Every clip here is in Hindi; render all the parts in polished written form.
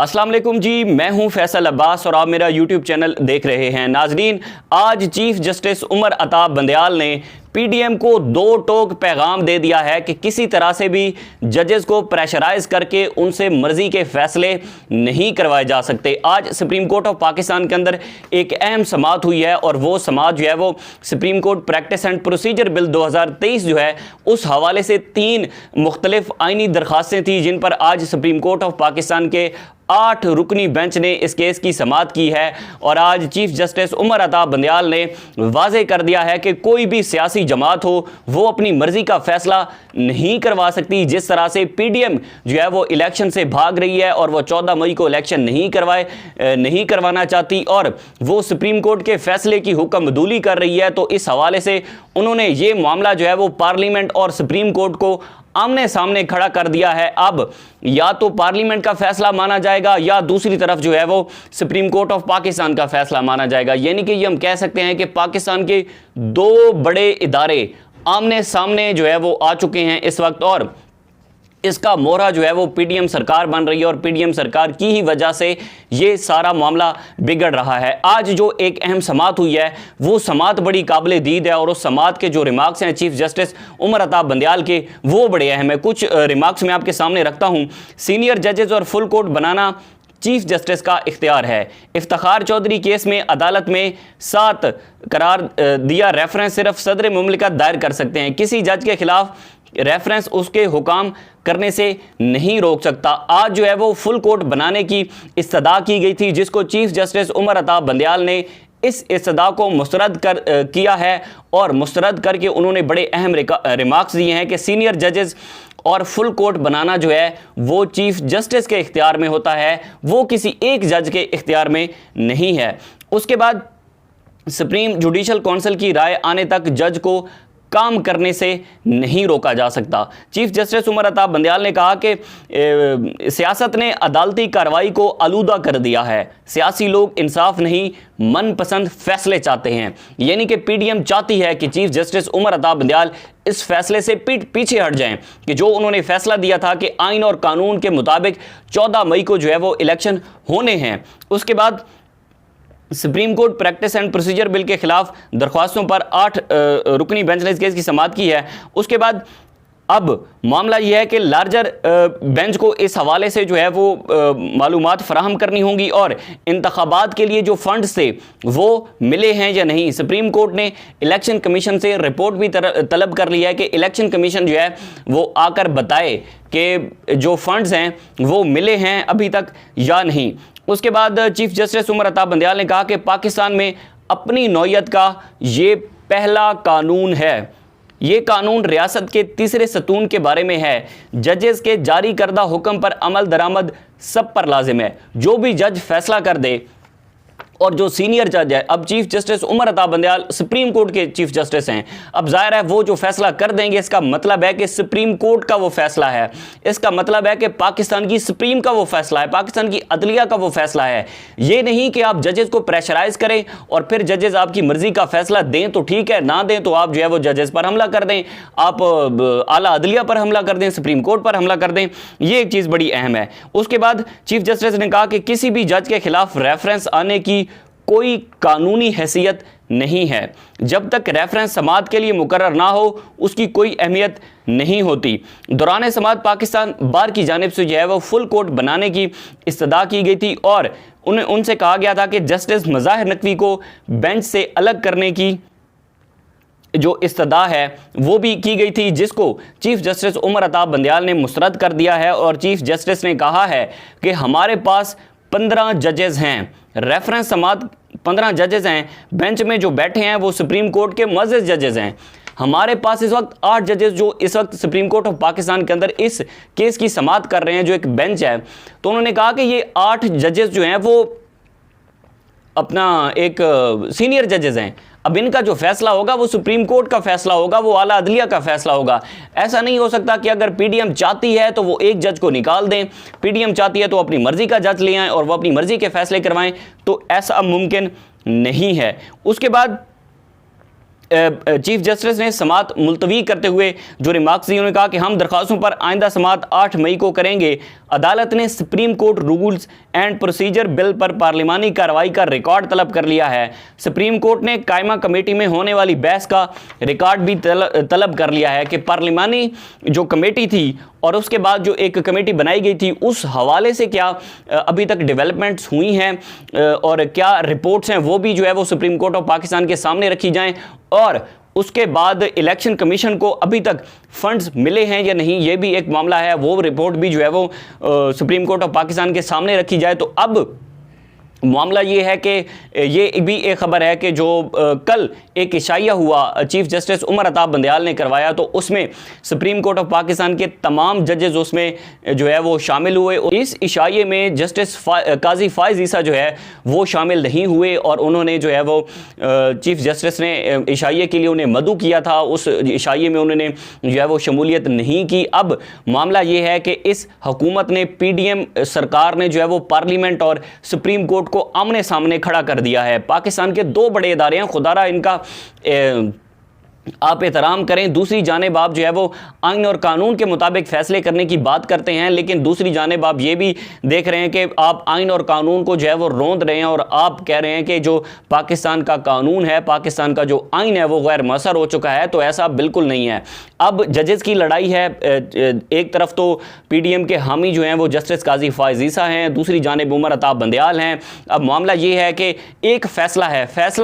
अस्सलाम वालेकुम जी, मैं हूं फैसल अब्बास और आप मेरा यूट्यूब चैनल देख रहे हैं। नाजरीन, आज चीफ जस्टिस उमर अता बंदयाल ने पीडीएम को दो टोक पैगाम दे दिया है कि किसी तरह से भी जजेस को प्रेशराइज करके उनसे मर्जी के फैसले नहीं करवाए जा सकते। आज सुप्रीम कोर्ट ऑफ पाकिस्तान के अंदर एक अहम समाअत हुई है और वो समाअत जो है वो supreme court practice and procedure bill 2023 जो है उस हवाले से 3 मुख्तलिफ आइनी दरखास्तें थी जिन पर आज सुप्रीम कोर्ट ऑफ पाकिस्तान के 8 रुकनी बेंच ने इस केस की समाअत की है। और आज चीफ जस्टिस उमर अता बंदयाल ने वाज़ेह कर दिया है कि कोई भी सियासी जमात हो वो अपनी मर्जी का फैसला नहीं करवा सकती। जिस तरह से पीडीएम जो है वो इलेक्शन से भाग रही है और वो 14 मई को इलेक्शन नहीं करवाना चाहती और वो सुप्रीम कोर्ट के फैसले की हुक्मदूली कर रही है, तो इस हवाले से उन्होंने ये मामला जो है वो पार्लियामेंट और सुप्रीम कोर्ट को आमने सामने खड़ा कर दिया है। अब या तो पार्लियामेंट का फैसला माना जाएगा या दूसरी तरफ जो है वो सुप्रीम कोर्ट ऑफ पाकिस्तान का फैसला माना जाएगा। यानी कि ये हम कह सकते हैं कि पाकिस्तान के 2 बड़े इदारे आमने सामने जो है वो आ चुके हैं इस वक्त और इसका मोहरा जो है वो पीडीएम सरकार बन रही है और पीडीएम सरकार की ही वजह से ये सारा मामला बिगड़ रहा है। आज जो एक अहम समाअत हुई है वो समाअत बड़ी काबिल दीद है और उस समाअत के जो रिमार्क्स हैं चीफ जस्टिस उमर अता बंदयाल के वो बड़े अहम है। कुछ रिमार्क्स मैं आपके सामने रखता हूँ। सीनियर जजेस और फुल कोर्ट बनाना चीफ जस्टिस का इख्तियार है। इफ्तिखार चौधरी केस में अदालत में 7 करार दिया रेफरेंस सिर्फ सदर मुमलिकत दायर कर सकते हैं। किसी जज के खिलाफ रेफरेंस उसके हुकाम करने से नहीं रोक सकता। आज जो है वो फुल कोर्ट बनाने की इस्तदा की गई थी जिसको चीफ जस्टिस उमर अता बंदयाल ने इस इस्तदा को मुस्तरद किया है और मुस्तरद करके उन्होंने बड़े अहम रिमार्क्स दिए हैं कि सीनियर जजेस और फुल कोर्ट बनाना जो है वो चीफ जस्टिस के इख्तियार में होता है, वो किसी एक जज के इख्तियार में नहीं है। उसके बाद सुप्रीम जुडिशल काउंसिल की राय आने तक जज को काम करने से नहीं रोका जा सकता। चीफ जस्टिस उमर अता बंदयाल ने कहा कि सियासत ने अदालती कार्रवाई को आलूदा कर दिया है। सियासी लोग इंसाफ नहीं मनपसंद फैसले चाहते हैं। यानी कि पीडीएम चाहती है कि चीफ जस्टिस उमर अता बंदयाल इस फैसले से पीछे हट जाएं कि जो उन्होंने फैसला दिया था कि आइन और कानून के मुताबिक 14 मई को जो है वो इलेक्शन होने हैं। उसके बाद supreme court practice and procedure bill के खिलाफ दरख्वास्तों पर 8 रुकनी बेंच ने इस केस की समाअत की है। उसके बाद अब मामला यह है कि लार्जर बेंच को इस हवाले से जो है वो मालूमात फराहम करनी होंगी और इंतखाबात के लिए जो फंड्स थे वो मिले हैं या नहीं। सुप्रीम कोर्ट ने इलेक्शन कमीशन से रिपोर्ट भी तलब कर लिया है कि इलेक्शन कमीशन जो है वो आकर बताए कि जो फंड्स हैं वो मिले हैं अभी तक या नहीं। उसके बाद चीफ जस्टिस उमर अता बंदयाल ने कहा कि पाकिस्तान में अपनी नौयत का ये पहला कानून है। ये कानून रियासत के तीसरे सतून के बारे में है। जजेस के जारी करदा हुक्म पर अमल दरामद सब पर लाजिम है। जो भी जज फैसला कर दे और जो सीनियर जज है, अब chief justice Umar Ata Bandial supreme court के चीफ जस्टिस हैं, अब जाहिर है वो जो फैसला कर देंगे इसका मतलब है कि सुप्रीम कोर्ट का वो फैसला है। इसका मतलब है कि पाकिस्तान की सुप्रीम का वो फैसला है, पाकिस्तान की अदलिया का वो फैसला है। ये नहीं कि आप जजेस को प्रेशराइज करें और फिर जजेस आपकी मर्जी का फैसला दें तो ठीक है, ना दें तो आप जो है वो जजेस पर हमला कर दें, आप आला अदलिया पर हमला कर दें, सुप्रीम कोर्ट पर हमला कर दें। ये एक चीज़ बड़ी अहम है। उसके बाद चीफ जस्टिस ने कहा कि किसी भी जज के खिलाफ रेफरेंस आने की कोई कानूनी हैसियत नहीं है। जब तक रेफरेंस समाअत के लिए मुकर्रर ना हो उसकी कोई अहमियत नहीं होती। दौरान समाअत पाकिस्तान बार की जानिब से जो है वो फुल कोर्ट बनाने की इस्तदा की गई थी और उनसे कहा गया था कि जस्टिस मज़ाहिर नकवी को बेंच से अलग करने की जो इस्तदा है वो भी की गई थी, जिसको चीफ जस्टिस उमर अता बंदयाल ने मुस्तरद कर दिया है। और चीफ जस्टिस ने कहा है कि हमारे पास 15 जजेस हैं, रेफरेंस समाअत 15 जजेस हैं, बेंच में जो बैठे हैं वो सुप्रीम कोर्ट के मुअज़्ज़ज़ जजेस हैं। हमारे पास इस वक्त 8 जजेस जो इस वक्त सुप्रीम कोर्ट ऑफ पाकिस्तान के अंदर इस केस की समाअत कर रहे हैं, जो एक बेंच है। तो उन्होंने कहा कि ये 8 जजेस जो हैं वो अपना एक सीनियर जजेस हैं। अब इनका जो फैसला होगा वो सुप्रीम कोर्ट का फैसला होगा, वो आला अदलिया का फैसला होगा। ऐसा नहीं हो सकता कि अगर पीडीएम चाहती है तो वो एक जज को निकाल दें, पीडीएम चाहती है तो अपनी मर्जी का जज ले आएं और वो अपनी मर्जी के फैसले करवाएं, तो ऐसा मुमकिन नहीं है। उसके बाद चीफ जस्टिस ने समाअत मुलतवी करते हुए जो रिमार्क्स दिए, उन्होंने कहा कि हम दरख्वास्तों पर आइंदा समाअत 8 मई को करेंगे। अदालत ने supreme court rules and procedure bill पर पार्लिमानी कार्रवाई का रिकॉर्ड तलब कर लिया है। सुप्रीम कोर्ट ने कायमा कमेटी में होने वाली बहस का रिकॉर्ड भी तलब कर लिया है कि पार्लिमानी जो कमेटी थी और उसके बाद जो एक कमेटी बनाई गई थी उस हवाले से क्या अभी तक डेवलपमेंट्स हुई हैं और क्या रिपोर्ट्स हैं वो भी जो है वो सुप्रीम कोर्ट ऑफ पाकिस्तान के सामने रखी जाएं, और उसके बाद इलेक्शन कमीशन को अभी तक फंड्स मिले हैं या नहीं, ये भी एक मामला है। वो रिपोर्ट भी जो है वो सुप्रीम कोर्ट ऑफ पाकिस्तान के सामने रखी जाए। तो अब मामला ये है कि ये भी एक खबर है कि जो कल एक इशाइया हुआ चीफ जस्टिस उमर अता बंदयाल ने करवाया, तो उसमें सुप्रीम कोर्ट ऑफ पाकिस्तान के तमाम जजेस उसमें जो है वो शामिल हुए। इस इशाइये में जस्टिस काजी फायज ईसा जो है वो शामिल नहीं हुए और उन्होंने जो है वो चीफ जस्टिस ने इशाइये के लिए उन्हें मदऊ किया था, उस इशाइये में उन्होंने जो है वो शमूलियत नहीं की। अब मामला ये है कि इस हुकूमत ने PDM सरकार ने जो है वो पार्लियामेंट और सुप्रीम कोर्ट को आमने सामने खड़ा कर दिया है। पाकिस्तान के दो बड़े इदारे हैं, खुदारा इनका आप एहतराम करें। दूसरी जानिब आप जो है वो आइन और कानून के मुताबिक फैसले करने की बात करते हैं, लेकिन दूसरी जानिब आप ये भी देख रहे हैं कि आप आइन और कानून को जो है वो रोंद रहे हैं और आप कह रहे हैं कि जो पाकिस्तान का कानून है, पाकिस्तान का जो आइन है वो गैर मसर हो चुका है। तो ऐसा बिल्कुल नहीं है। अब जजेस की लड़ाई है, एक तरफ तो PDM के हामी जो हैं वो जस्टिस काजी फायज ईसा हैं, दूसरी जानिब उमर अता बंदयाल हैं। अब मामला ये है कि एक फैसला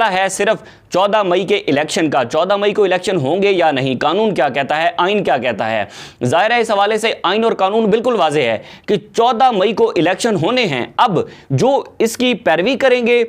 है सिर्फ 14 मई के इलेक्शन का। 14 मई को इलेक्शन होंगे या नहीं, कानून क्या कहता है, आइन क्या कहता है। जाहिर है इस हवाले से आइन और कानून बिल्कुल वाज़ेह है कि 14 मई को इलेक्शन होने हैं। अब जो इसकी पैरवी करेंगे,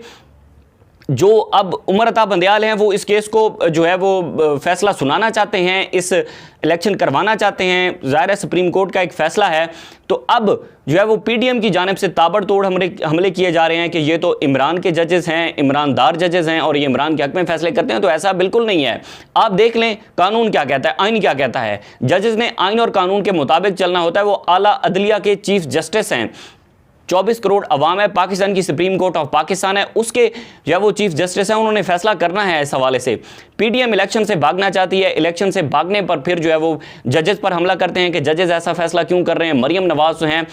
जो अब उमर अता बंदयाल हैं वो इस केस को जो है वो फैसला सुनाना चाहते हैं, इस इलेक्शन करवाना चाहते हैं। ज़ाहिर है सुप्रीम कोर्ट का एक फैसला है। तो अब जो है वो PDM की जानिब से ताबड़तोड़ हमले किए जा रहे हैं कि ये तो इमरान के जजेस हैं, इमरानदार जजेस हैं और ये इमरान के हक में फैसले करते हैं। तो ऐसा बिल्कुल नहीं है। आप देख लें कानून क्या कहता है, आइन क्या कहता है। जजेस ने आइन और कानून के मुताबिक चलना होता है। वो आला अदलिया के चीफ जस्टिस हैं। 24 करोड़ अवाम है, पाकिस्तान की सुप्रीम कोर्ट ऑफ पाकिस्तान है, उसके जो है वो चीफ जस्टिस हैं, उन्होंने फैसला करना है इस हवाले से। PDM इलेक्शन से भागना चाहती है, इलेक्शन से भागने पर फिर जो है वो जजेस पर हमला करते हैं कि जजेस ऐसा फैसला क्यों कर रहे हैं। मरियम नवाज जो हैं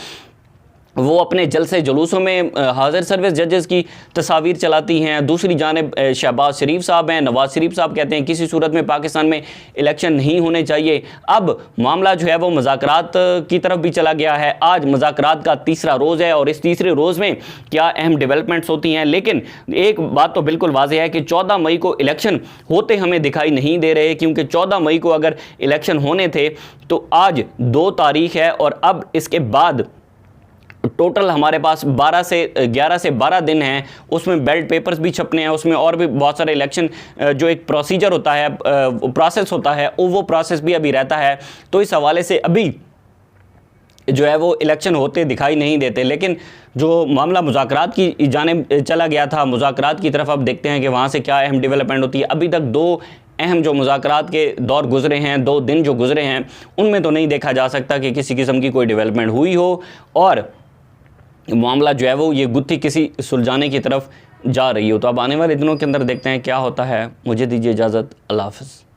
वो अपने जलसे जुलूसों में हाजिर सर्विस जजेस की तस्वीर चलाती हैं। दूसरी जानिब शहबाज शरीफ साहब हैं, नवाज शरीफ साहब कहते हैं किसी सूरत में पाकिस्तान में इलेक्शन नहीं होने चाहिए। अब मामला जो है वो मुज़ाकरात की तरफ भी चला गया है। आज मुज़ाकरात का तीसरा रोज़ है और इस तीसरे रोज़ में क्या अहम डेवलपमेंट्स होती हैं। लेकिन एक बात तो बिल्कुल वाज़ेह है कि 14 मई को इलेक्शन होते हमें दिखाई नहीं दे रहे, क्योंकि 14 मई को अगर इलेक्शन होने थे तो आज 2 तारीख है और अब इसके बाद टोटल हमारे पास 11 से 12 दिन हैं। उसमें बेल्ट पेपर्स भी छपने हैं, उसमें और भी बहुत सारे इलेक्शन जो एक प्रोसीजर होता है, प्रोसेस होता है, वो प्रोसेस भी अभी रहता है। तो इस हवाले से अभी जो है वो इलेक्शन होते दिखाई नहीं देते। लेकिन जो मामला मुज़ाकरात की जानिब चला गया था, मुज़ाकरात की तरफ अब देखते हैं कि वहाँ से क्या अहम डेवलपमेंट होती है। अभी तक 2 अहम जो मुज़ाकरात के दौर गुजरे हैं, 2 दिन जो गुजरे हैं, उनमें तो नहीं देखा जा सकता कि किसी किस्म की कोई डेवलपमेंट हुई हो और मामला जो है वो ये गुत्थी किसी सुलझाने की तरफ जा रही हो। तो अब आने वाले दिनों के अंदर देखते हैं क्या होता है। मुझे दीजिए इजाज़त। अल्लाह हाफ़िज़।